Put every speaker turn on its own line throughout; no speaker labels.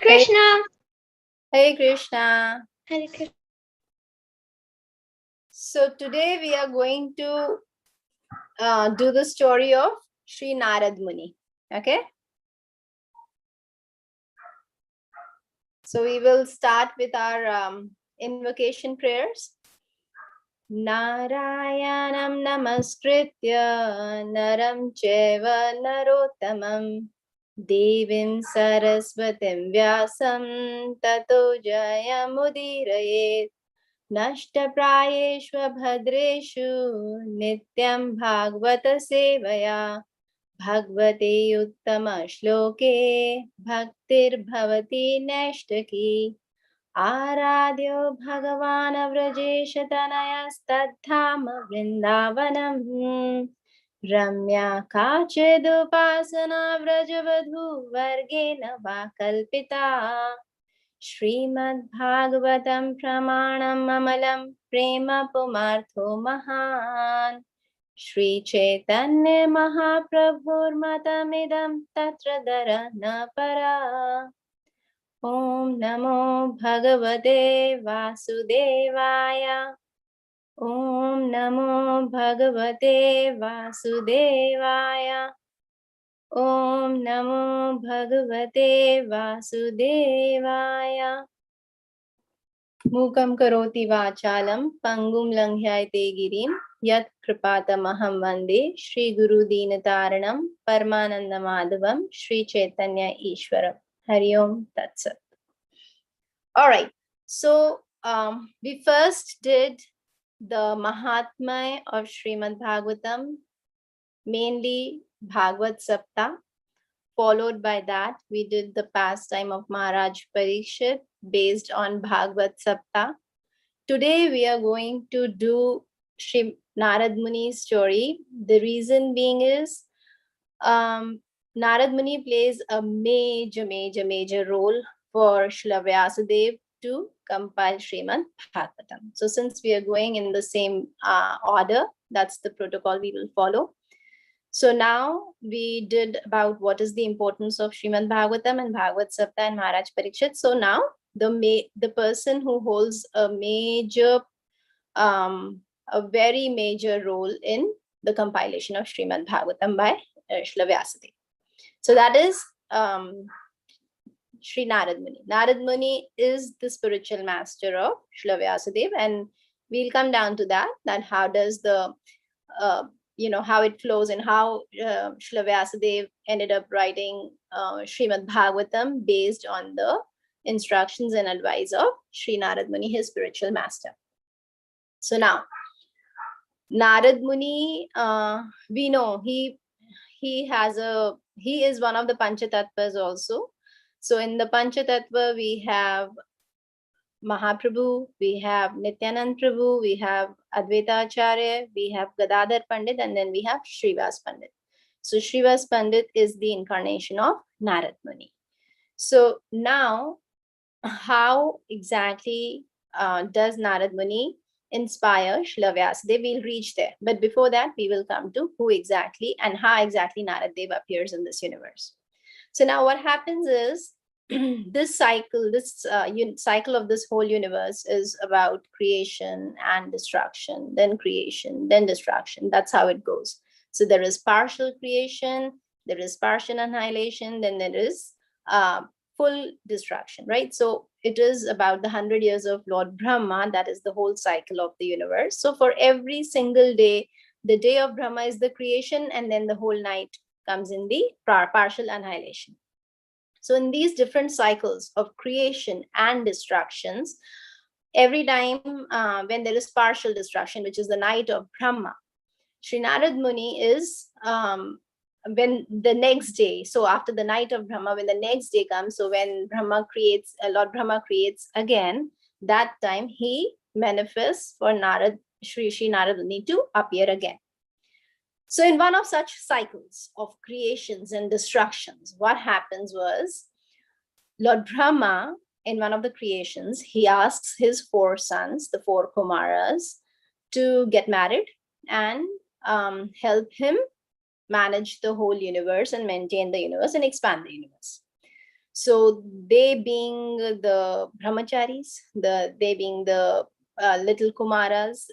Hey,
Krishna.
hey Krishna.
Hare Krishna.
So today we are going to do the story of Sri Narad Muni. Okay. So we will start with our invocation prayers. Narayanam namaskritya naram cheva narottamam devim saraswatim vyasam tato jayamudirayet नष्टप्रायेष्वभद्रेषु नित्यं भागवत सेवया भगवते उत्तमश्लोके भक्तिर्भवति नैष्टकी आराध्यो भगवान् व्रजेशतनयस्तद्धाम वृन्दावनम् रम्या काचिदुपासना व्रजवधूवर्गेण वा कल्पिता श्रीमद्भागवतं प्रमाणम् अमलं प्रेम पुमार्थो महान् श्रीचैतन्य महाप्रभुर्मतमिदं तत्र दर न परा ॐ नमो भगवते वासुदेवाय ॐ नमो भगवते वासुदेवाय ॐ नमो भगवते वासुदेवाय मूकं करोति वाचालं पङ्गुं लङ्घ्यायते गिरिं यत् कृपातमहं वन्दे श्रीगुरुदीनतारणं परमानन्दमाधवं श्रीचैतन्य ईश्वरं हरि ओम तत्सत्. All right, so we first did the Mahatmya of Shrimad Bhagwatam, mainly Bhagavad Sapta. Followed by that, we did the pastime of Maharaj Parikshit based on Bhagavad Sapta. Today, we are going to do Shri Narad Muni's story. The reason being is Narad Muni plays a major role for Srila Vyasadeva to compile Shrimad Bhagwatam. So since we are going in the same order, that's the protocol we will follow. So now we did about what is the importance of Shrimad Bhagwatam and Bhagavad Sapta and Maharaj Parikshit. So now the person who holds a very major role in the compilation of Shrimad Bhagwatam by Srila Vyasadeva. So that is Sri Narad Muni. Narad Muni is the spiritual master of Srila Vyasadeva, and we'll come down to that how does the how it flows and how Srila Vyasadeva ended up writing Shrimad Bhagwatam based on the instructions and advice of Sri Narad Muni, his spiritual master. So now, Narad Muni, we know he is one of the Panchatattvas also. So in the Panchatattva, we have Mahaprabhu, we have Nityanand Prabhu, we have Advaita Acharya, we have Gadadhar Pandit, and then we have Srivas Pandit. So Srivas Pandit is the incarnation of Narad Muni. So now, how exactly does Narad Muni inspire Srila Vyasadeva? We'll reach there. But before that, we will come to who exactly and how exactly Narad Dev appears in this universe. So now what happens is, this cycle of this whole universe is about creation and destruction, then creation, then destruction. That's how it goes. So there is partial creation, there is partial annihilation, then there is full destruction, right? So it is about the 100 years of Lord Brahma. That is the whole cycle of the universe. So for every single day, the day of Brahma is the creation, and then the whole night comes in the partial annihilation. So in these different cycles of creation and destructions, every time when there is partial destruction, which is the night of Brahma, Sri Narad Muni is when the next day, so after the night of Brahma, when the next day comes, so when Lord Brahma creates again, that time he manifests for Sri Narad Muni to appear again. So in one of such cycles of creations and destructions, what happens was Lord Brahma, in one of the creations, he asks his 4 sons, the 4 Kumaras, to get married and help him manage the whole universe and maintain the universe and expand the universe. So they being the brahmacharis, they being the little kumaras,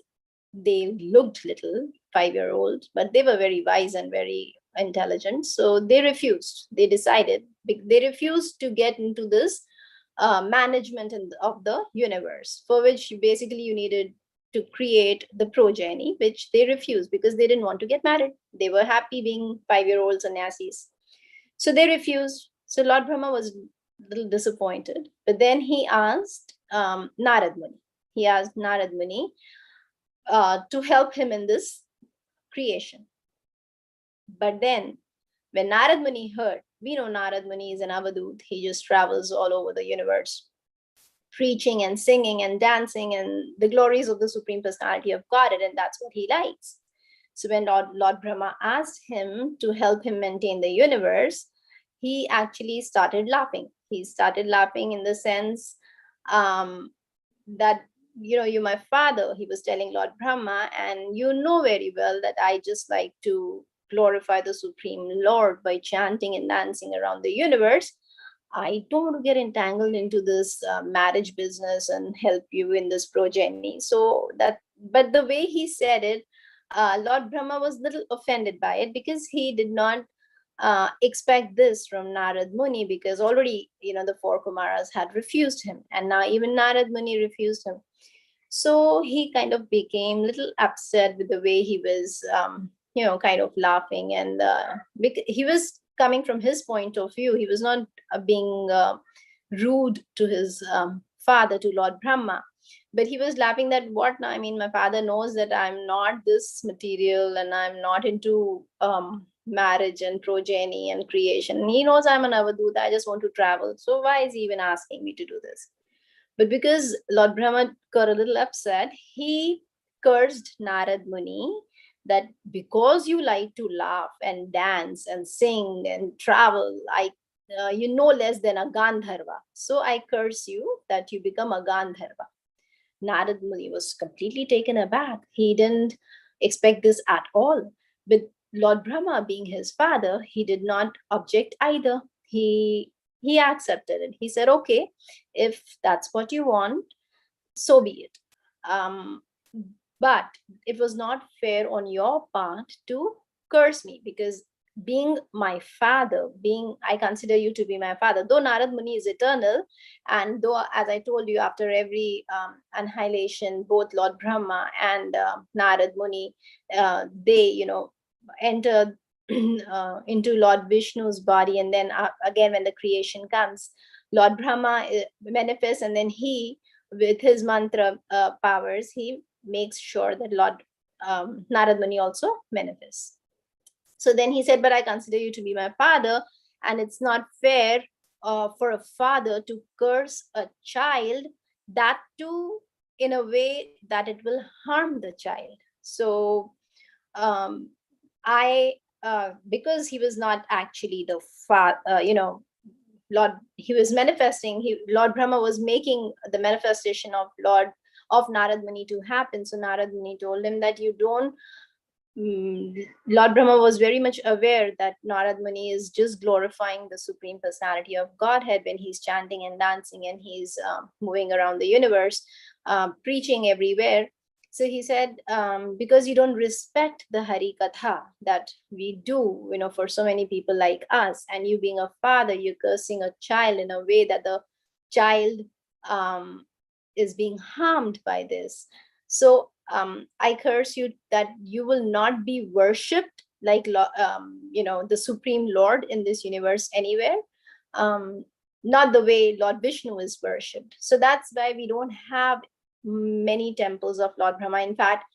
they looked little, 5-year-old, but they were very wise and very intelligent. So they refused. They decided, they refused to get into this management of the universe, for which basically you needed to create the progeny, which they refused because they didn't want to get married. They were happy being 5-year-old sannyasis. So they refused. So Lord Brahma was a little disappointed. But then he asked Narad Muni. He asked Narad Muni to help him in this creation. But then when Narad Muni heard, we know Narad Muni is an avadut, he just travels all over the universe, preaching and singing and dancing and the glories of the Supreme Personality of Godhead, and that's what he likes. So when Lord Brahma asked him to help him maintain the universe, he actually started laughing. He started laughing in the sense that, you're my father, he was telling Lord Brahma, and you know very well that I just like to glorify the Supreme Lord by chanting and dancing around the universe. I don't want to get entangled into this marriage business and help you in this progeny. So that, but the way he said it, Lord Brahma was a little offended by it, because he did not expect this from Narad Muni, because already, the 4 Kumaras had refused him, and now even Narad Muni refused him. So he kind of became a little upset with the way he was, kind of laughing. And he was coming from his point of view. He was not being rude to his father, to Lord Brahma. But he was laughing that, what now? I mean, my father knows that I'm not this material and I'm not into marriage and progeny and creation. And he knows I'm an avadut. I just want to travel. So why is he even asking me to do this? But because Lord Brahma got a little upset, he cursed Narad Muni that because you like to laugh and dance and sing and travel, you no less than a Gandharva. So I curse you that you become a Gandharva. Narad Muni was completely taken aback. He didn't expect this at all. But Lord Brahma, being his father, he did not object either. He accepted it. He said, okay, if that's what you want, so be it. But it was not fair on your part to curse me, because being my father, I consider you to be my father, though Narad Muni is eternal, and though, as I told you, after every annihilation, both Lord Brahma and Narad Muni, they, enter into Lord Vishnu's body, and then again when the creation comes, Lord Brahma manifests, and then he, with his mantra powers, he makes sure that Lord Narad Muni also manifests. So then he said, but I consider you to be my father, and it's not fair for a father to curse a child, that too in a way that it will harm the child. So because he was not actually the father, Lord, he was manifesting, Lord Brahma was making the manifestation of Narad Muni to happen. So Narad Muni told him that you don't, Lord Brahma was very much aware that Narad Muni is just glorifying the Supreme Personality of Godhead when he's chanting and dancing and he's moving around the universe, preaching everywhere. So he said, because you don't respect the Hari Katha that we do, for so many people like us, and you being a father, you're cursing a child in a way that the child is being harmed by this. So I curse you that you will not be worshipped like, the Supreme Lord in this universe anywhere. Not the way Lord Vishnu is worshipped. So that's why we don't have many temples of Lord Brahma. In fact,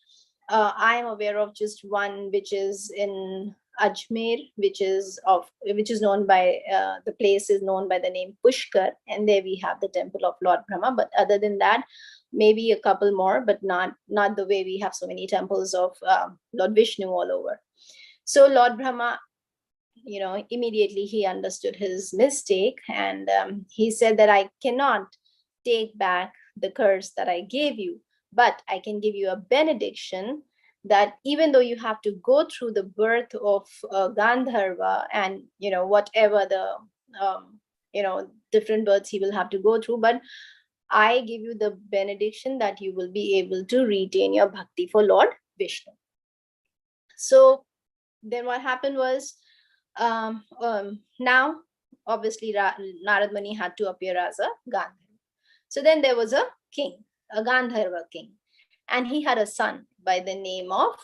I am aware of just one, which is in Ajmer, which is known by the place is known by the name Pushkar, and there we have the temple of Lord Brahma. But other than that, maybe a couple more, but not the way we have so many temples of Lord Vishnu all over. So Lord Brahma, immediately he understood his mistake, and he said that I cannot take back the curse that I gave you, but I can give you a benediction that even though you have to go through the birth of Gandharva and, whatever the different births he will have to go through, but I give you the benediction that you will be able to retain your bhakti for Lord Vishnu. So then what happened was, now obviously Narad Muni had to appear as a Gandharva. So then there was a king, a Gandharva king, and he had a son by the name of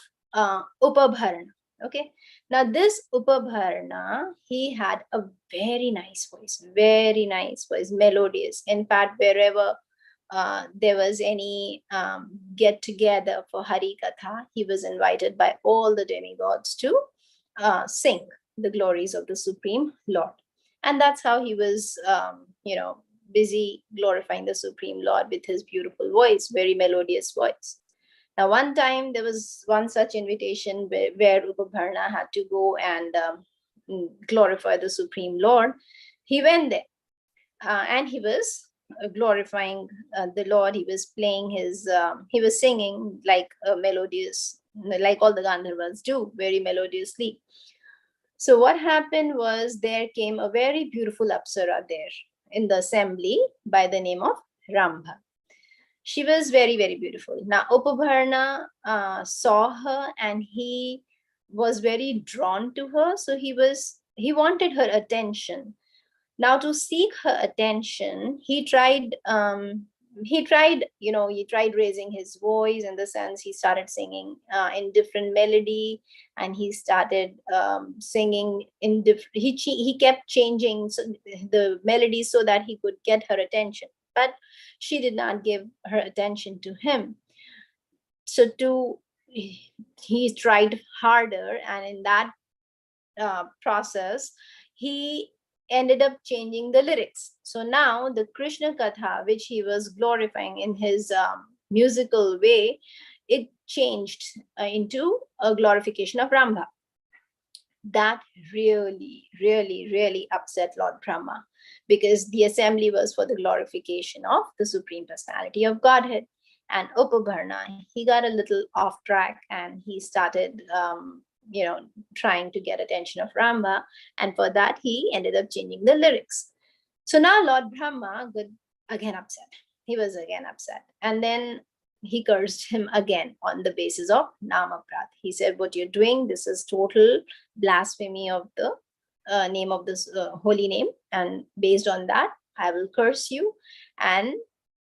Upabharana. Okay, now this Upabharana, he had a very nice voice, melodious. In fact, wherever there was any get together for Hari Katha, he was invited by all the demigods to sing the glories of the Supreme Lord. And that's how he was, busy glorifying the Supreme Lord with his beautiful voice, very melodious voice. Now, one time there was one such invitation where Upabharana had to go and glorify the Supreme Lord. He went there and he was glorifying the Lord. He was playing he was singing like a melodious, like all the Gandharvas do, very melodiously. So what happened was, there came a very beautiful Apsara there in the assembly by the name of Rambha. She was very, very beautiful. Now, Upabharana saw her and he was very drawn to her. So he wanted her attention. Now, to seek her attention, he tried raising his voice, in the sense he started singing in different melody, and he started singing in different, he kept changing the melody so that he could get her attention. But she did not give her attention to him. So he tried harder, and in that process, he ended up changing the lyrics. So now the Krishna Katha, which he was glorifying in his musical way, it changed into a glorification of Rambha. That really, really, really upset Lord Brahma, because the assembly was for the glorification of the Supreme Personality of Godhead. And Upabharana, he got a little off track, and he started trying to get attention of Rambha, and for that he ended up changing the lyrics. So now Lord Brahma got again upset. He was again upset, and then he cursed him again on the basis of Namaprad. He said, what you're doing, this is total blasphemy of the name of this holy name, and based on that, I will curse you. And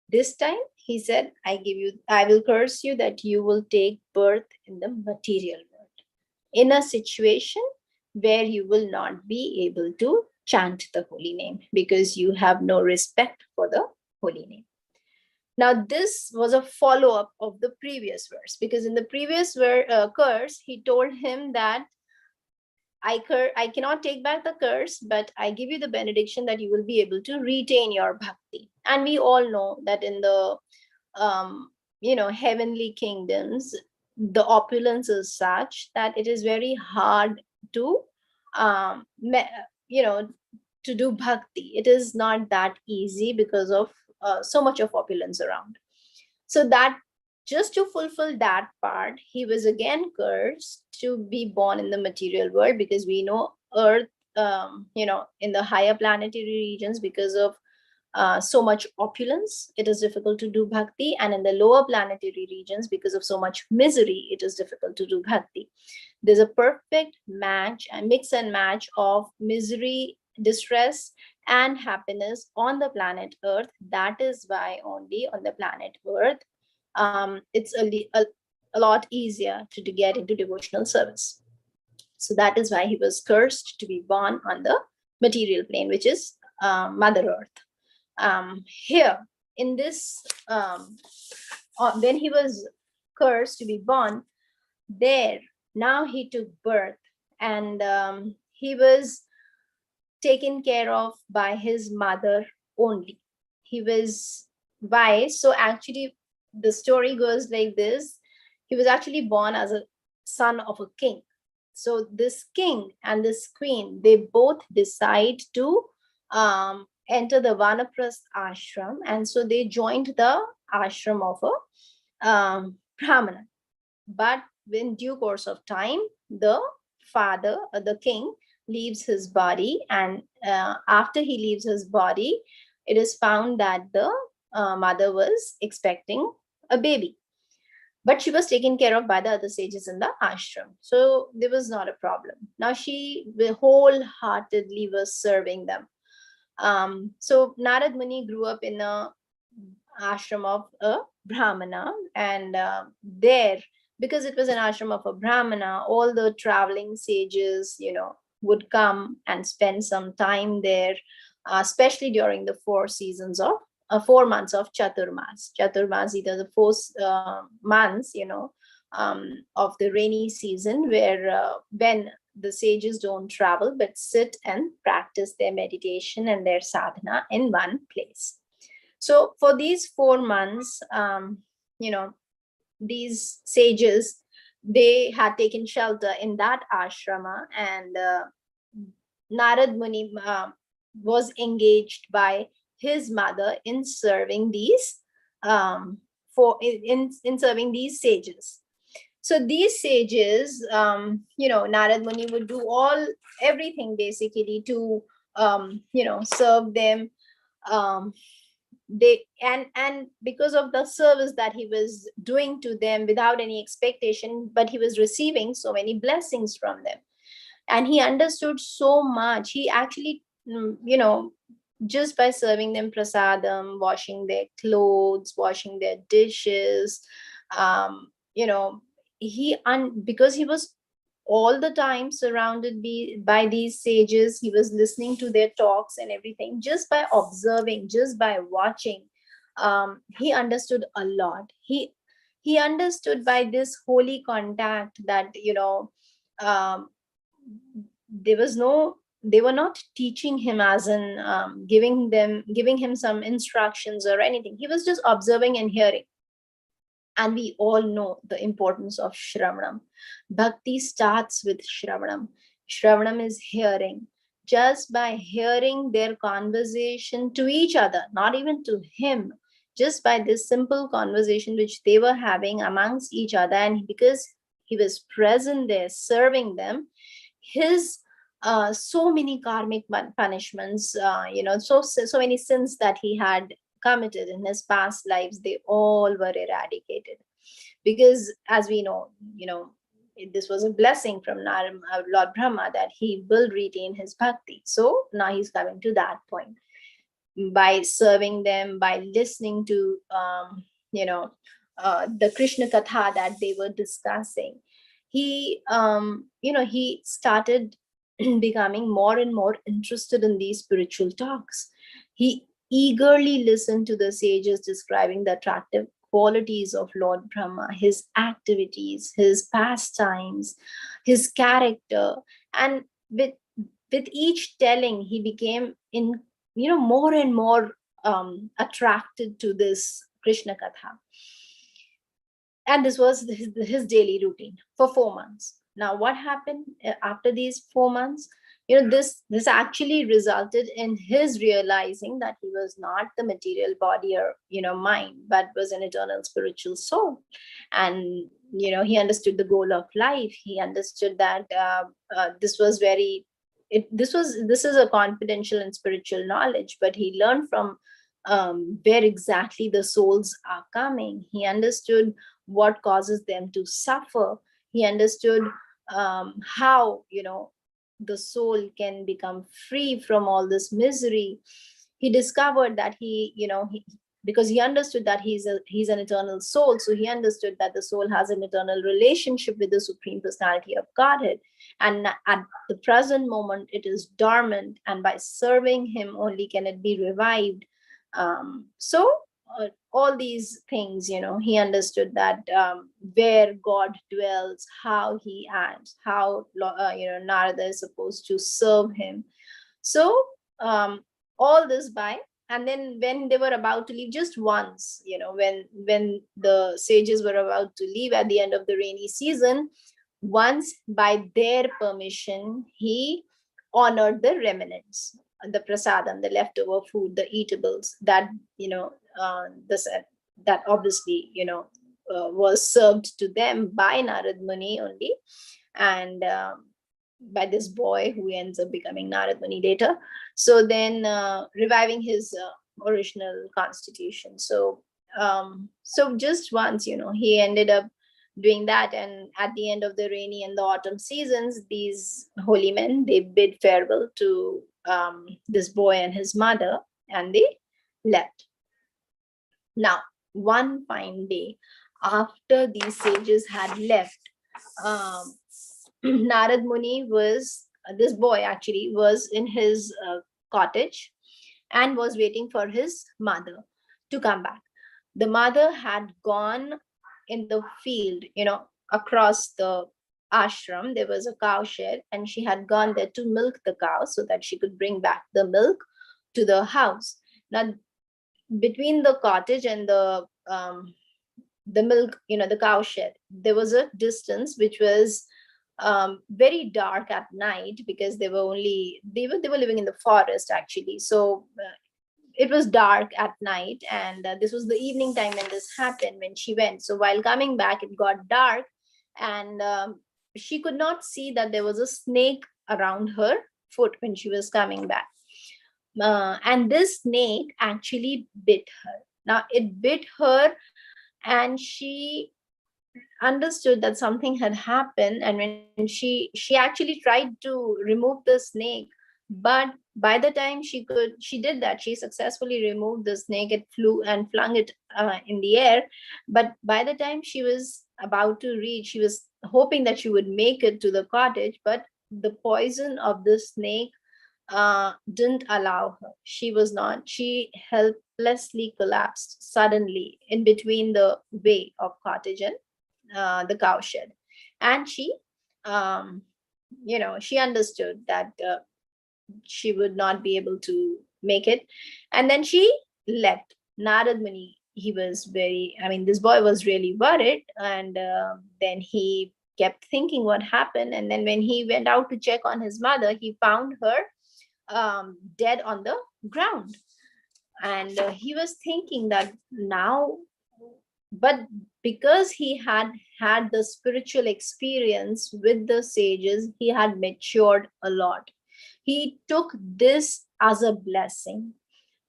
this time he said, I will curse you that you will take birth in the material world, in a situation where you will not be able to chant the holy name, because you have no respect for the holy name. Now, this was a follow-up of the previous verse, because in the previous curse, he told him that I cannot take back the curse, but I give you the benediction that you will be able to retain your bhakti. And we all know that in the heavenly kingdoms, the opulence is such that it is very hard to to do bhakti. It is not that easy because of so much of opulence around. So that, just to fulfill that part, he was again cursed to be born in the material world, because we know earth, in the higher planetary regions, because of so much opulence, it is difficult to do bhakti. And in the lower planetary regions, because of so much misery, it is difficult to do bhakti. There's a perfect match, and mix and match of misery, distress, and happiness on the planet Earth. That is why only on the planet Earth, it's a lot easier to get into devotional service. So that is why he was cursed to be born on the material plane, which is Mother Earth. Here in this, when he was cursed to be born there, now he took birth, and he was taken care of by his mother only. He was wise. So actually, the story goes like this. He was actually born as a son of a king. So this king and this queen, they both decide to enter the Vanaprasth ashram. And so they joined the ashram of a Brahmana. But in due course of time, the father, the king, leaves his body, and after he leaves his body, it is found that the mother was expecting a baby, but she was taken care of by the other sages in the ashram, so there was not a problem. Now she wholeheartedly was serving them. So Narad Muni grew up in a ashram of a brahmana, and there, because it was an ashram of a brahmana, all the traveling sages, would come and spend some time there, especially during the 4 months of Chaturmas. Chaturmas, either the 4 months, of the rainy season, where when the sages don't travel but sit and practice their meditation and their sadhana in one place. So for these 4 months, these sages, they had taken shelter in that ashrama, and Narad Muni was engaged by his mother in serving these in serving these sages. So these sages, Narad Muni would do everything basically to serve them. Um, they and because of the service that he was doing to them without any expectation, but he was receiving so many blessings from them, and he understood so much. He actually, just by serving them prasadam, washing their clothes, washing their dishes, um, you know, because he was all the time surrounded by these sages, he was listening to their talks and everything. Just by observing, just by watching, he understood a lot. He understood by this holy contact that, um, there was no they were not teaching him as in giving him some instructions or anything. He was just observing and hearing. And we all know the importance of Shravanam. Bhakti starts with Shravanam. Shravanam is hearing. Just by hearing their conversation to each other, not even to him, just by this simple conversation which they were having amongst each other, and because he was present there serving them, his so many karmic punishments, so many sins that he had committed in his past lives, they all were eradicated. Because as we know, this was a blessing from Lord Brahma that he will retain his bhakti. So now he's coming to that point. By serving them, by listening to the Krishna Katha that they were discussing, he started becoming more and more interested in these spiritual talks. He eagerly listened to the sages describing the attractive qualities of Lord Brahma, his activities, his pastimes, his character. And with each telling, he became more and more attracted to this Krishna Katha. And this was his daily routine for 4 months. Now, what happened after these 4 months? This actually resulted in his realizing that he was not the material body or mind, but was an eternal spiritual soul. And he understood the goal of life. He understood that this was very this is a confidential and spiritual knowledge, but he learned from where exactly the souls are coming. He understood what causes them to suffer. He understood how the soul can become free from all this misery. He discovered that because he understood that he's an eternal soul, so he understood that the soul has an eternal relationship with the Supreme Personality of Godhead, and at the present moment it is dormant, and by serving him only can it be revived. So all these things, he understood that where God dwells, how he acts, how Narada is supposed to serve him. So all this by, and then when they were about to leave, just once, when the sages were about to leave at the end of the rainy season, once by their permission, he honored the remnants, the prasadam, the leftover food, the eatables that that obviously was served to them by Narad Muni only. And by this boy who ends up becoming Narad Muni later. So then reviving his original constitution. So just once, he ended up doing that. And at the end of the rainy and the autumn seasons, these holy men, they bid farewell to this boy and his mother, and they left. Now, one fine day, after these sages had left, um, Narad Muni was, this boy actually was in his cottage and was waiting for his mother to come back. The mother had gone in the field, across the ashram. There was a cow shed, and she had gone there to milk the cow so that she could bring back the milk to the house. Now, between the cottage and the milk, the cow shed, there was a distance which was very dark at night, because they were living in the forest actually. So it was dark at night, and this was the evening time when this happened, when she went. So while coming back, it got dark, and she could not see that there was a snake around her foot when she was coming back. And this snake actually bit her. Now it bit her, and she understood that something had happened. And when she actually tried to remove the snake, but by the time she did that, she successfully removed the snake. It flew and flung it in the air. But by the time she was about to reach, she was hoping that she would make it to the cottage, but the poison of the snake didn't allow her. She helplessly collapsed suddenly in between the way of cottage and the cow shed. And um, she understood that she would not be able to make it. And then she left. Narad Muni, this boy was really worried. And then he kept thinking what happened. And then when he went out to check on his mother, he found her dead on the ground. And he was thinking that now, but because he had had the spiritual experience with the sages, he had matured a lot. He took this as a blessing.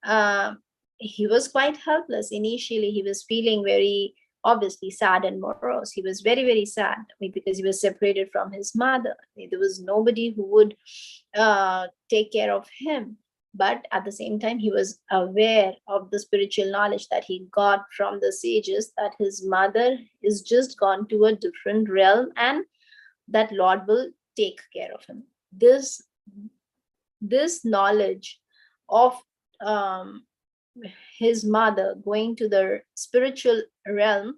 uh, he was quite helpless initially. He was feeling very, obviously, sad and morose. He was very, very sad, because he was separated from his mother. There was nobody who would take care of him. But at the same time, he was aware of the spiritual knowledge that he got from the sages, that his mother is just gone to a different realm, and that Lord will take care of him. This knowledge of um, his mother going to the spiritual realm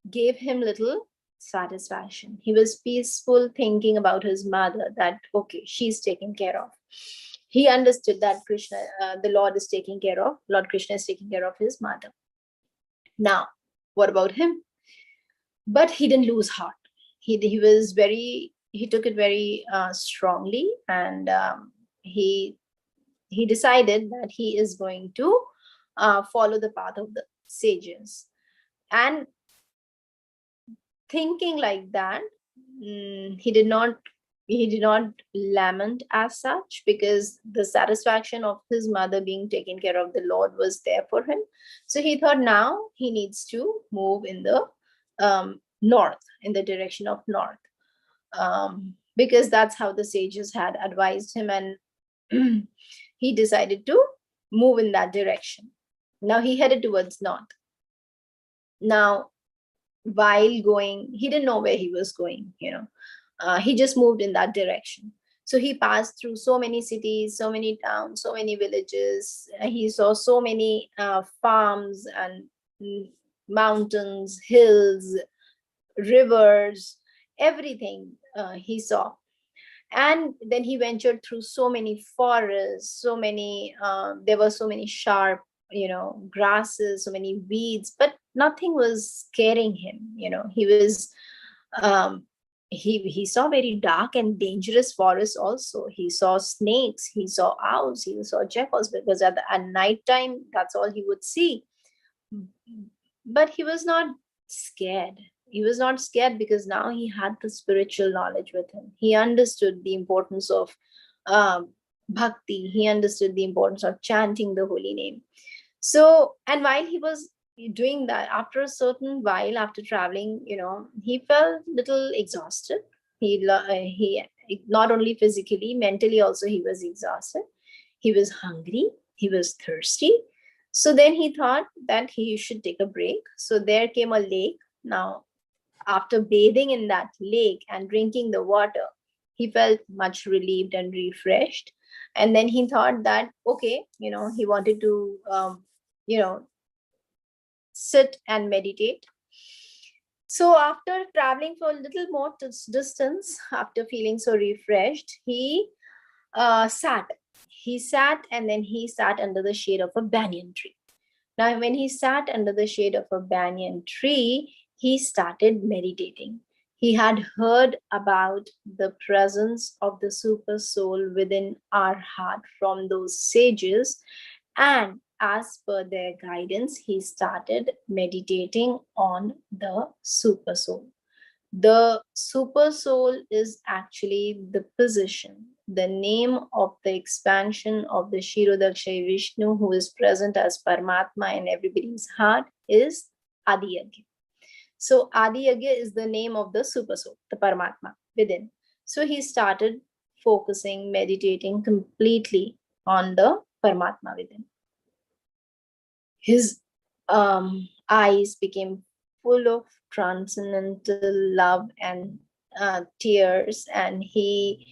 gave him little satisfaction. He was peaceful thinking about his mother, that okay, she's taken care of. He understood that the Lord is taking care of, Lord Krishna is taking care of his mother. Now, what about him? But he didn't lose heart. He took it very strongly, and he decided that he is going to follow the path of the sages. And thinking like that, he did not lament as such, because the satisfaction of his mother being taken care of, the Lord was there for him. So he thought now he needs to move in the north, in the direction of north, because that's how the sages had advised him. And he decided to move in that direction. Now he headed towards north. Now, while going, he didn't know where he was going. He just moved in that direction. So he passed through so many cities, so many towns, so many villages. He saw so many farms and mountains, hills, rivers, everything he saw. And then he ventured through so many forests, there were so many sharp grasses, so many weeds, but nothing was scaring him. Um, he saw very dark and dangerous forests also. He saw snakes, he saw owls, he saw jackals, because at night time, that's all he would see. But he was not scared. he was not scared, because now he had the spiritual knowledge with him. He understood the importance of bhakti. He understood the importance of chanting the holy name. So, and while he was doing that, after a certain while, after traveling, he felt little exhausted. He not only physically, mentally also he was exhausted. He was hungry. He was thirsty. So then he thought that he should take a break. So there came a lake. Now, after bathing in that lake and drinking the water, he felt much relieved and refreshed. And then he thought that, okay, he wanted to, you know, sit and meditate. So after traveling for a little more distance, after feeling so refreshed, he sat. He sat, and then he sat under the shade of a banyan tree. Now, when he sat under the shade of a banyan tree, he started meditating. He had heard about the presence of the super soul within our heart from those sages. And as per their guidance, he started meditating on the super soul. The super soul is actually the position, the name of the expansion of the Kshirodakshay Vishnu, who is present as Paramatma in everybody's heart, is Adi Yagya. So Adi Yagya is the name of the super soul, the Paramatma within. So he started focusing, meditating completely on the Paramatma within. His eyes became full of transcendental love and tears, and he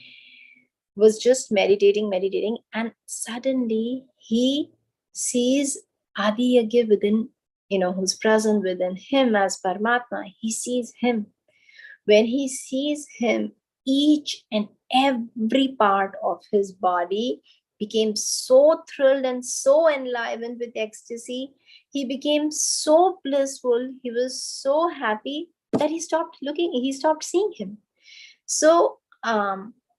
was just meditating, and suddenly he sees Adi Yagya within, who's present within him as Paramatma. He sees him. When he sees him, each and every part of his body became so thrilled and so enlivened with ecstasy. He became so blissful. He was so happy that he stopped seeing him. So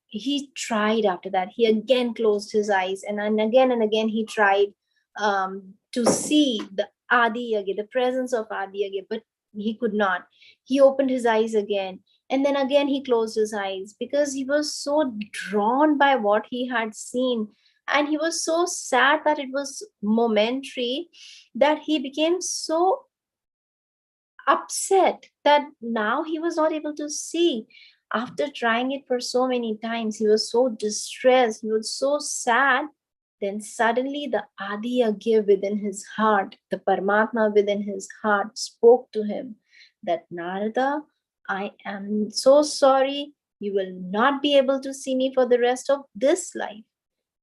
he tried after that. He again closed his eyes, and and again he tried to see the Adi Yagya, the presence of Adi Yagya, but he could not. He opened his eyes again, and then again he closed his eyes, because he was so drawn by what he had seen. And he was so sad that it was momentary, that he became so upset that now he was not able to see. After trying it for so many times, he was so distressed, he was so sad. Then suddenly the Adi Yagya within his heart, the Paramatma within his heart, spoke to him that, Narada, I am so sorry, you will not be able to see me for the rest of this life.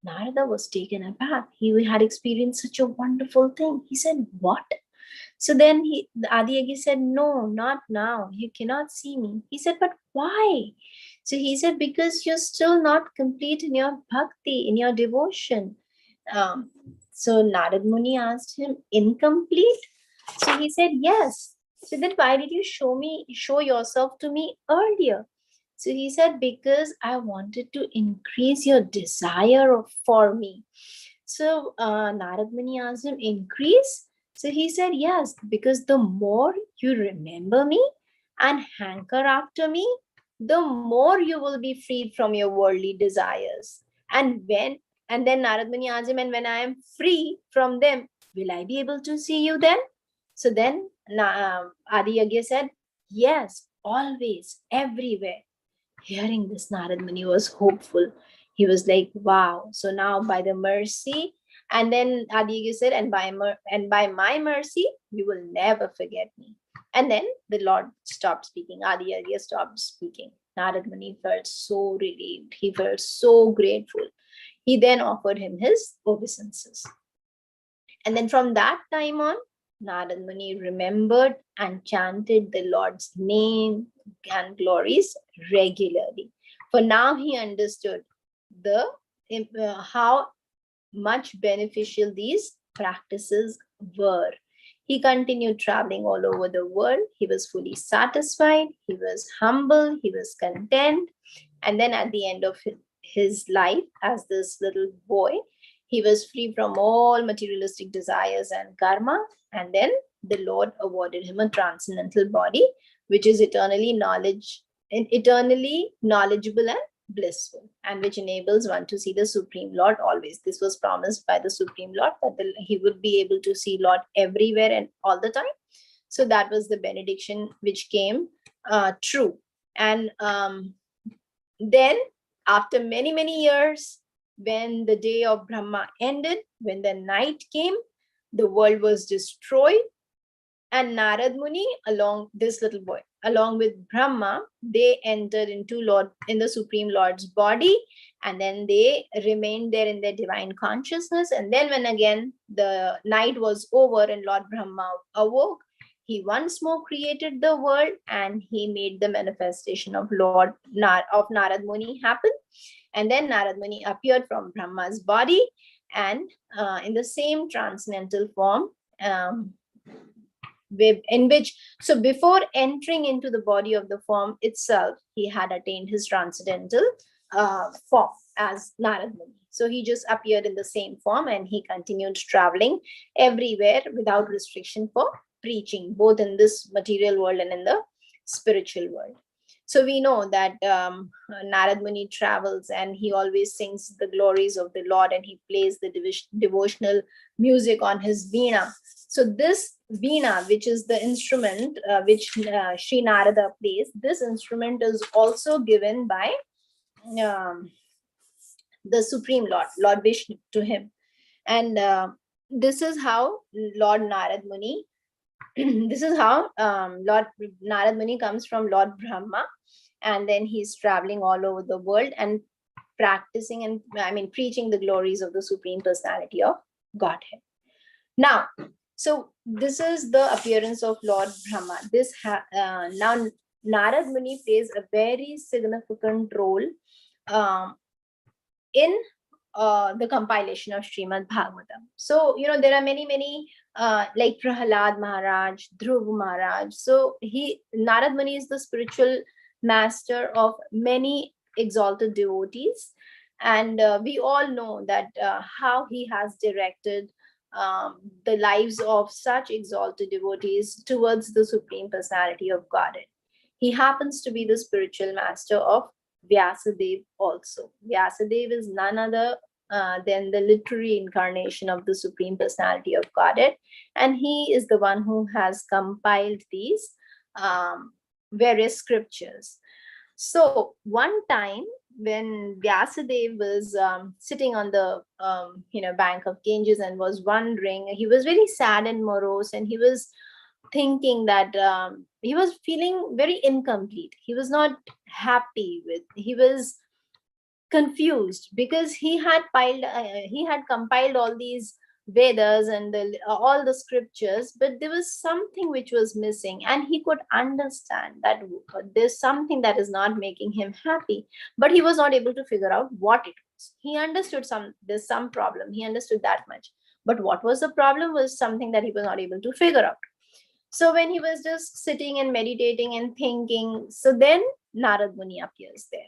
Narada was taken aback. He had experienced such a wonderful thing. He said, what? So then Adi Yagya said, no, not now. You cannot see me. He said, but why? So he said, because you're still not complete in your bhakti, in your devotion. So Narad Muni asked him, incomplete? So he said, yes. So then why did you show yourself to me earlier? So he said, because I wanted to increase your desire for me. So Narad Muni asked him, increase? So he said, yes, because the more you remember me and hanker after me, the more you will be freed from your worldly desires. And then Narad Muni asked him, and when I am free from them, will I be able to see you then? So then Adi Yagya said, yes, always, everywhere. Hearing this, Narad Muni was hopeful. He was like, wow. So now by the mercy, and then Adi Yagya said, and by my mercy, you will never forget me. And then the Lord stopped speaking. Adi Yagya stopped speaking. Narad Muni felt so relieved. He felt so grateful. He then offered him his obeisances. And then from that time on, Narad Muni remembered and chanted the Lord's name and glories regularly. For now he understood how much beneficial these practices were. He continued traveling all over the world. He was fully satisfied. He was humble. He was content. And then at the end of his life as this little boy, he was free from all materialistic desires and karma. And then the Lord awarded him a transcendental body, which is eternally knowledgeable and blissful, and which enables one to see the Supreme Lord always. This was promised by the Supreme Lord, that he would be able to see Lord everywhere and all the time. So that was the benediction which came true. And then after many, many years, when the day of Brahma ended, when the night came, the world was destroyed, and Narad Muni, this little boy, along with Brahma, they entered into the Supreme Lord's body, and then they remained there in their divine consciousness. And then when again the night was over and Lord Brahma awoke, he once more created the world, and he made the manifestation of Narad Muni happen. And then Narad Muni appeared from Brahma's body, and in the same transcendental form, so before entering into the body of the form itself, he had attained his transcendental form as Narad Muni. So he just appeared in the same form, and he continued traveling everywhere without restriction for preaching, both in this material world and in the spiritual world. So we know that Narad Muni travels, and he always sings the glories of the Lord, and he plays the devotional music on his veena. So this veena, which is the instrument which Sri Narada plays, this instrument is also given by the Supreme Lord, Lord Vishnu, to him. And this is how Lord Narad Muni, this is how Lord Narad Muni comes from Lord Brahma, and then he's traveling all over the world and practicing and preaching the glories of the Supreme Personality of Godhead. Now, so this is the appearance of Lord Brahma. Now Narad Muni plays a very significant role in the compilation of Shrimad Bhagwatam. So, there are many, like Prahalad Maharaj, Dhruv Maharaj. So Narad Muni is the spiritual master of many exalted devotees. And we all know that how he has directed the lives of such exalted devotees towards the Supreme Personality of Godhead. He happens to be the spiritual master of Vyasadeva also. Vyasadeva is none other than the literary incarnation of the Supreme Personality of Godhead, and he is the one who has compiled these various scriptures. So one time when Vyasadeva was sitting on the bank of Ganges and was wondering, he was very sad and morose, and he was thinking that he was feeling very incomplete. He was not happy he was confused, because he had compiled all these Vedas and all the scriptures, but there was something which was missing, and he could understand that there's something that is not making him happy, but he was not able to figure out what it was. He understood there's some problem. He understood that much, but what was the problem was something that he was not able to figure out. So when he was just sitting and meditating and thinking, so then Narad Muni appears there.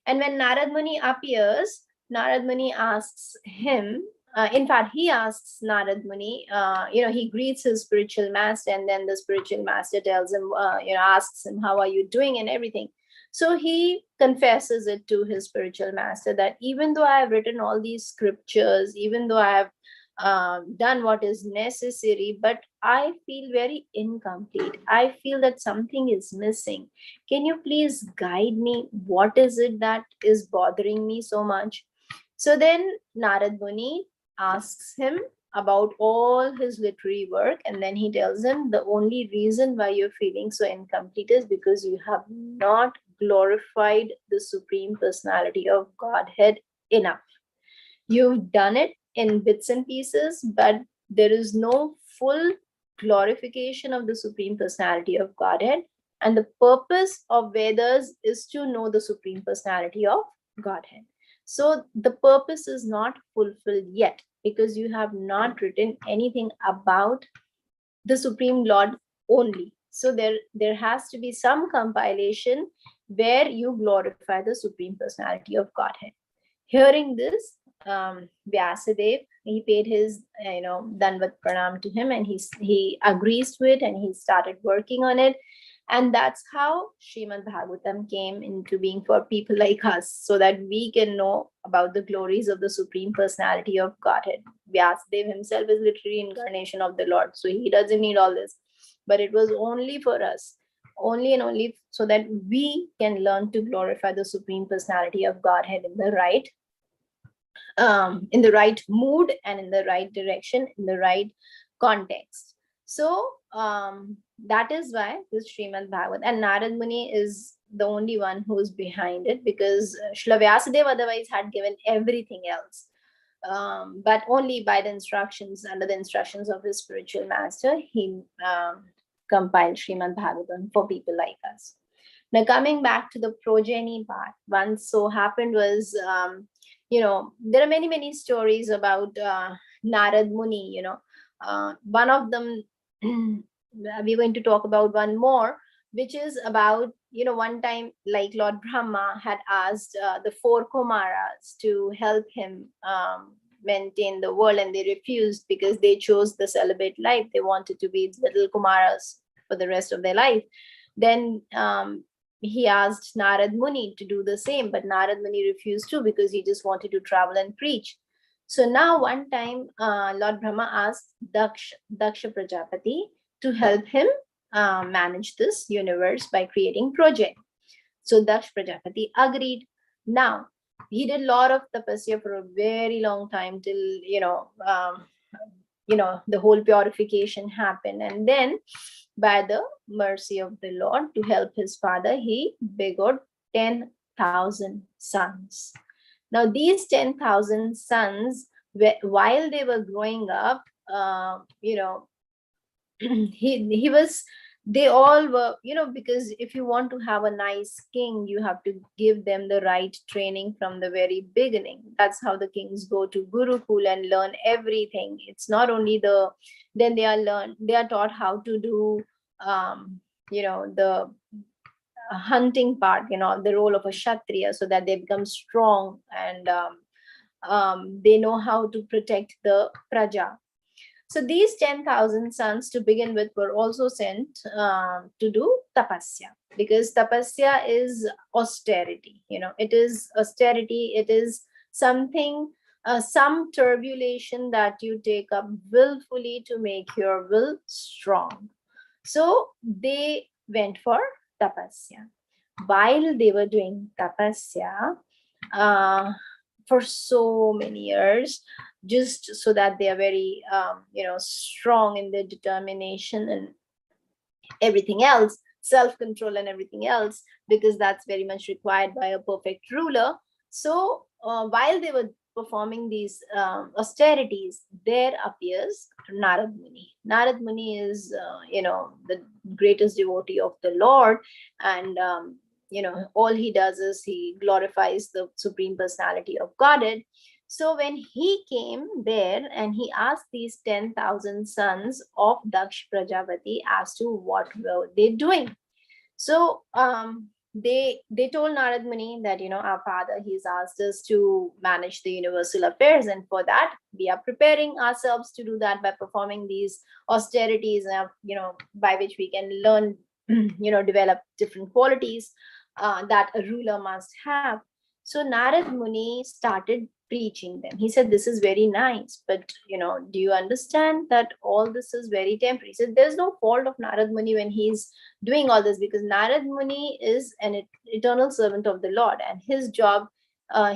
And when Narad Muni appears, Narad Muni asks him, in fact, he asks Narad Muni, he greets his spiritual master, and then the spiritual master tells him, asks him, how are you doing and everything. So he confesses it to his spiritual master that even though I have written all these scriptures, even though I have done what is necessary, but I feel very incomplete. I feel that something is missing. Can you please guide me? What is it that is bothering me so much? So then Narad Muni asks him about all his literary work, and then he tells him the only reason why you're feeling so incomplete is because you have not glorified the Supreme Personality of Godhead enough. You've done it in bits and pieces, but there is no full glorification of the Supreme Personality of Godhead. And the purpose of Vedas is to know the Supreme Personality of Godhead. So the purpose is not fulfilled yet, because you have not written anything about the Supreme Lord only. So there has to be some compilation where you glorify the Supreme Personality of Godhead. Hearing this, Vyasadeva, he paid his Danvat Pranam to him, and he agrees to it, and he started working on it. And that's how Shrimad Bhagwatam came into being for people like us, so that we can know about the glories of the Supreme Personality of Godhead. Vyasadeva himself is literally incarnation of the Lord, so he doesn't need all this. But it was only for us, only and only so that we can learn to glorify the Supreme Personality of Godhead in the right mood and in the right direction, in the right context. So that is why this Srimad Bhagavad, and Narad Muni is the only one who is behind it, because Srila Vyasadeva otherwise had given everything else. But only by the instructions, under the instructions of his spiritual master, he compiled Srimad Bhagavatam for people like us. Now, coming back to the progeny part, once so happened was, there are many, many stories about Narad Muni, one of them, we're going to talk about one more, which is about, one time, like Lord Brahma had asked the four Kumaras to help him maintain the world, and they refused because they chose the celibate life. They wanted to be little Kumaras for the rest of their life. Then he asked Narad Muni to do the same, but Narad Muni refused to because he just wanted to travel and preach. So now one time, Lord Brahma asked Daksha Prajapati to help him manage this universe by creating project. So Daksha Prajapati agreed. Now, he did a lot of tapasya for a very long time till, the whole purification happened. And then by the mercy of the Lord, to help his father, he begot 10,000 sons. Now, these 10,000 sons, while they were growing up, they all were, because if you want to have a nice king, you have to give them the right training from the very beginning. That's how the kings go to Gurukul and learn everything. It's not only then they are taught how to do, the hunting part, the role of a Kshatriya, so that they become strong, and they know how to protect the Praja. So these 10,000 sons to begin with were also sent to do tapasya, because tapasya is austerity. It is austerity. It is something, some turbulation that you take up willfully to make your will strong. So they went for tapasya. While they were doing tapasya, for so many years, just so that they are very strong in their determination and everything else, self-control and everything else, because that's very much required by a perfect ruler. So while they were performing these austerities, there appears Narad Muni. Narad Muni is the greatest devotee of the Lord, and all he does is he glorifies the Supreme Personality of Godhead. So when he came there and he asked these 10,000 sons of Daksh Prajapati as to what were they doing. So they told Narad Muni that, our father, he's asked us to manage the universal affairs, and for that we are preparing ourselves to do that by performing these austerities, by which we can learn, develop different qualities that a ruler must have. So Narad Muni started preaching them. He said, this is very nice, but do you understand that all this is very temporary? He said, there's no fault of Narad Muni when he's doing all this, because Narad Muni is an eternal servant of the Lord, and his job,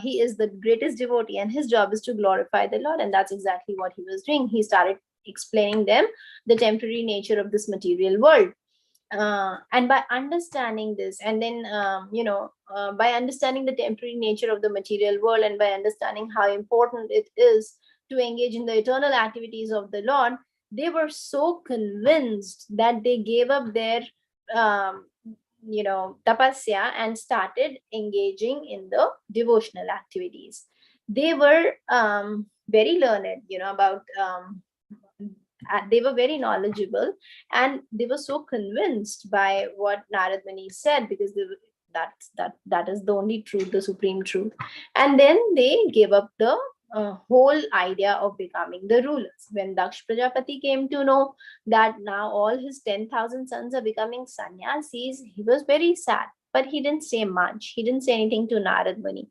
he is the greatest devotee, and his job is to glorify the Lord, and that's exactly what he was doing. He started explaining them the temporary nature of this material world. And by understanding this, and then by understanding the temporary nature of the material world, and by understanding how important it is to engage in the eternal activities of the Lord, they were so convinced that they gave up their tapasya and started engaging in the devotional activities. They were very learned, about they were very knowledgeable, and they were so convinced by what Narad Muni said, because that is the only truth, the supreme truth. And then they gave up the whole idea of becoming the rulers. When Daksh Prajapati came to know that now all his 10,000 sons are becoming sannyasis, he was very sad. But he didn't say much. He didn't say anything to Narad Muni.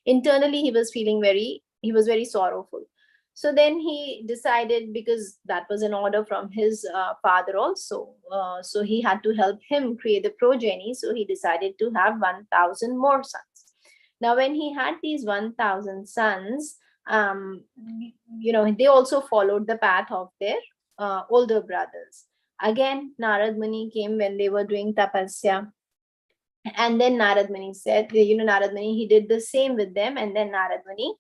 Internally, he was very sorrowful. So then he decided, because that was an order from his father also. So he had to help him create the progeny. So he decided to have 1,000 more sons. Now, when he had these 1,000 sons, they also followed the path of their older brothers. Again, Narad Muni came when they were doing tapasya. And then Narad Muni said, Narad Muni, he did the same with them. And then Narad Muni,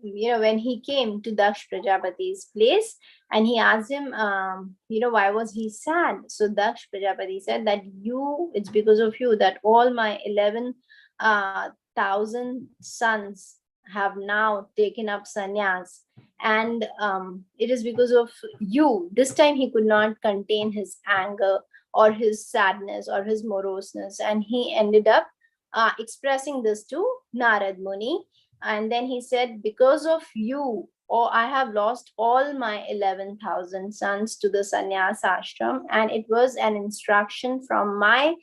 when he came to Daksh Prajapati's place, and he asked him, why was he sad? So Daksh Prajapati said that it's because of you that all my 11,000 sons have now taken up sannyas. And it is because of you. This time he could not contain his anger or his sadness or his moroseness, and he ended up expressing this to Narad Muni. And then he said, because of you, I have lost all my 11,000 sons to the sannyas ashram, and it was an instruction from my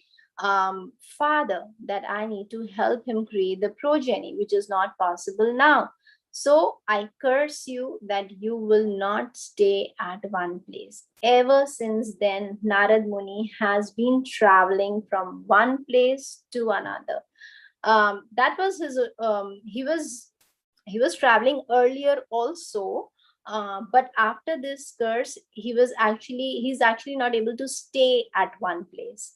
father that I need to help him create the progeny, which is not possible now. So I curse you that you will not stay at one place. Ever since then, Narad Muni has been traveling from one place to another. That was his. He was traveling earlier also, but after this curse, he's actually not able to stay at one place.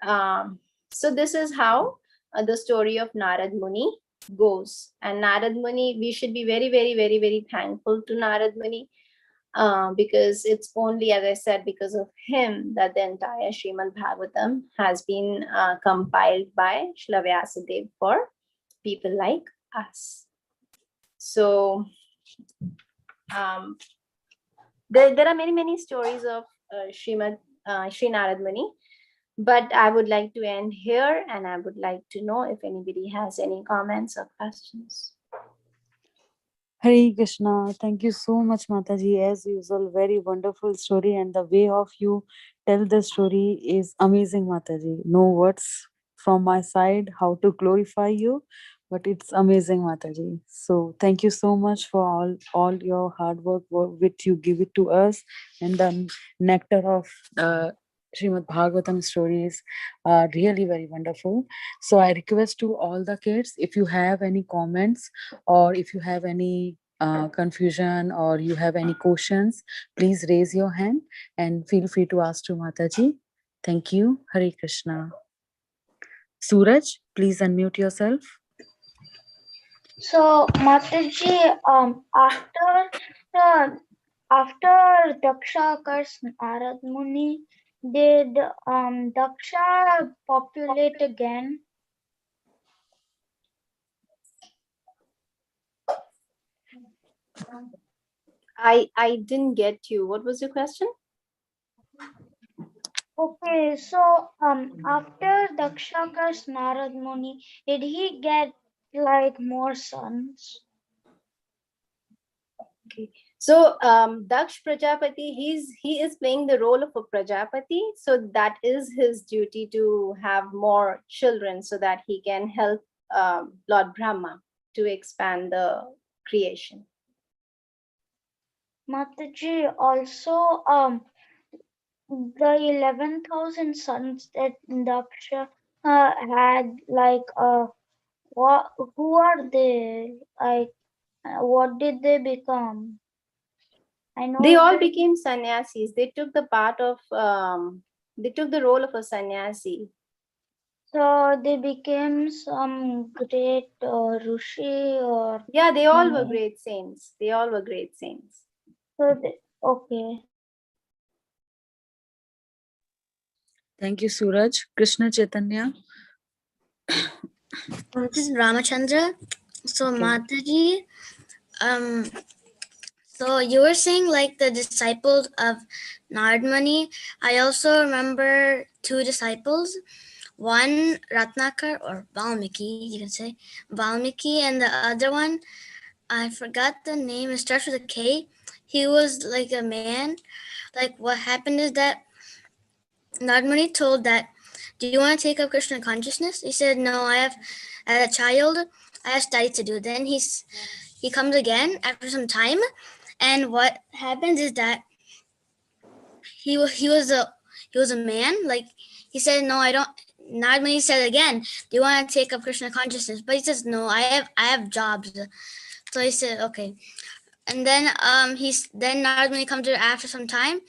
So this is how the story of Narad Muni goes. And Narad Muni, we should be very, very, very, very thankful to Narad Muni, because it's only, as I said, because of him that the entire Shrimad Bhagwatam has been compiled by Srila Vyasadeva for people like us. So there are many, many stories of Sri Narad Muni. But I would like to end here, and I would like to know if anybody has any comments or questions.
Hare Krishna. Thank you so much, Mataji. As usual, very wonderful story, and the way of you tell the story is amazing, Mataji. No words from my side how to glorify you, but it's amazing, Mataji. So thank you so much for all your hard work which you give it to us, and the nectar of Srimad Bhagavatam stories are really very wonderful. So I request to all the kids, if you have any comments or if you have any confusion or you have any questions, please raise your hand and feel free to ask to Mataji. Thank you. Hare Krishna. Suraj, please unmute yourself.
So, Mataji, after Daksha cursed Narad Muni, did Daksha populate again?
I didn't get you. What was your question?
Okay, so after Daksha cursed Narad Muni, did he get like more sons?
Okay. So Daksh Prajapati, he is playing the role of a Prajapati. So that is his duty to have more children so that he can help Lord Brahma to expand the creation.
Mataji, also the 11,000 sons that Daksha had, like what? Who are they? Like, what did they become? I know
they all became sannyasis. They took the part of they took the role of a sannyasi.
So they became some great Rishi or...
Yeah, they all were great saints. They all were great saints.
So okay.
Thank you, Suraj. Krishna Chaitanya.
This is Ramachandra. So
Okay.
Mataji, so you were saying like the disciples of Narad Muni. I also remember two disciples. One Ratnakar or Valmiki, you can say Valmiki, and the other one I forgot the name. It starts with a K. He was like a man. Like what happened is that Narad told that, do you want to take up Krishna consciousness? He said, no, as a child, I have studies to do. Then he comes again after some time. And what happens is that he was a man. Like he said, no, I don't. Narad said again, do you want to take up Krishna consciousness? But he says, no, I have jobs. So he said, okay. And then then Narad comes to after some time.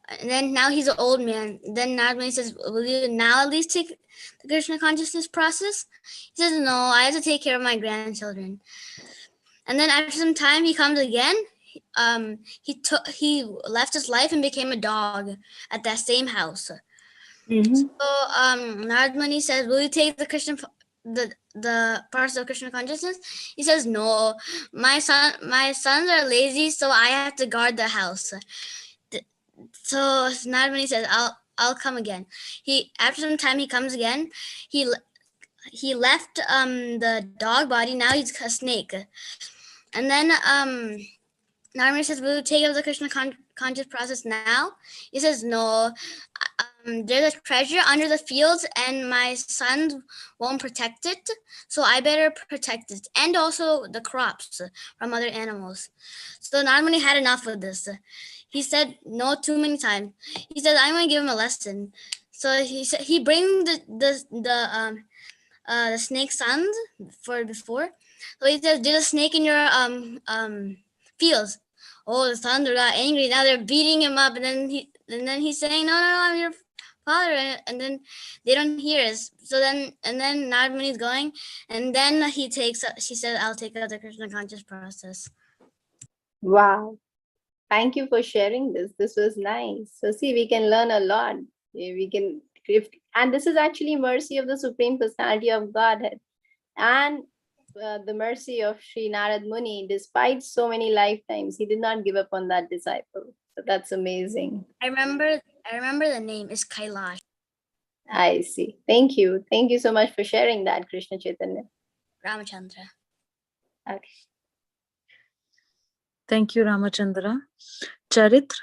And then now he's an old man. Then Narad says, will you now at least take the Krishna consciousness process? He says, no, I have to take care of my grandchildren. And then after some time, he comes again. He left his life and became a dog at that same house.
Mhm.
So Narad says, will you take the parts of Krishna consciousness? He says, no, my sons are lazy, so I have to guard the house. So Narad says, I'll come again. After some time he comes again. He left the dog body. Now he's a snake. And then Narad says, will you take up the Krishna conscious process now? He says, no. There's a treasure under the fields and my sons won't protect it, so I better protect it, and also the crops from other animals. So Narad had enough of this. He said no too many times. He said, I'm going to give him a lesson. So he brings the snake sons for before. So he says, there's a snake in your fields. Oh, the sons are angry. Now they're beating him up, and then he's saying, no, I'm your father, and then they don't hear us. So then Narad is going, and then she said, I'll take out the Krishna conscious process.
Wow. Thank you for sharing this. This was nice. So see, we can learn a lot. We can, and this is actually mercy of the Supreme Personality of Godhead. And the mercy of Sri Narad Muni, despite so many lifetimes, he did not give up on that disciple. So that's amazing.
I remember the name is Kailash.
I see. Thank you. Thank you so much for sharing that, Krishna Chaitanya.
Ramachandra.
Okay.
Thank you, Ramachandra. Charitra?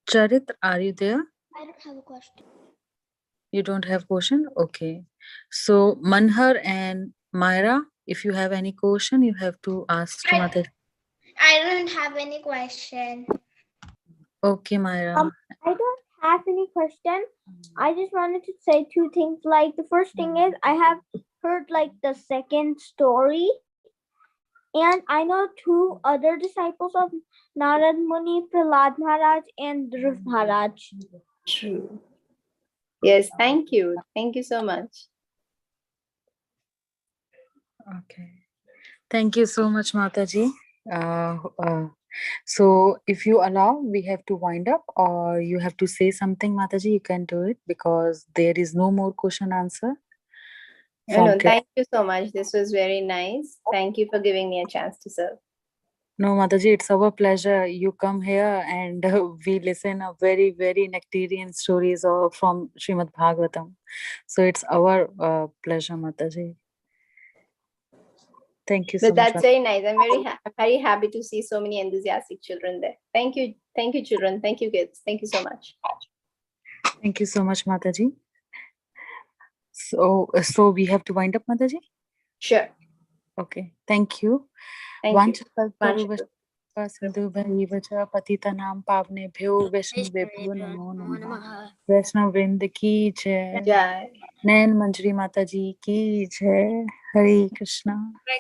Charitra, are you there?
I don't have a question.
You don't have question? Okay. So Manhar and Myra, if you have any question, you have to ask to Mother.
I don't have any question.
Okay, Myra.
I don't have any question. I just wanted to say two things. Like the first thing is I have heard like the second story, and I know two other disciples of Narad Muni, Prahlad Maharaj and Dhruv Maharaj.
True. Yes, thank you. Thank you so much.
Okay. Thank you so much, Mataji. So if you allow, we have to wind up, or you have to say something, Mataji, you can do it, because there is no more question answer.
No, thank you so much. This was very nice. Thank you for giving me a chance to serve.
No, Mataji, it's our pleasure. You come here and we listen a very, very nectarian stories from Shrimad Bhagwatam. So it's our pleasure, Mataji. Thank you so
But
much.
that's very nice. I'm very happy to see so many enthusiastic children there. Thank you. Thank you, children. Thank you, kids. Thank you so much.
Thank you so much, Mataji. So we have to wind up, Mataji?
Sure.
Okay. Thank you.
Thank you.
पतितनां पावनेभ्यो वैष्णवेभ्यो नमो नमः। वैष्णव वृंद की जय।
Jai.
नैन मंजरी माता जी की जय। हरे कृष्णा।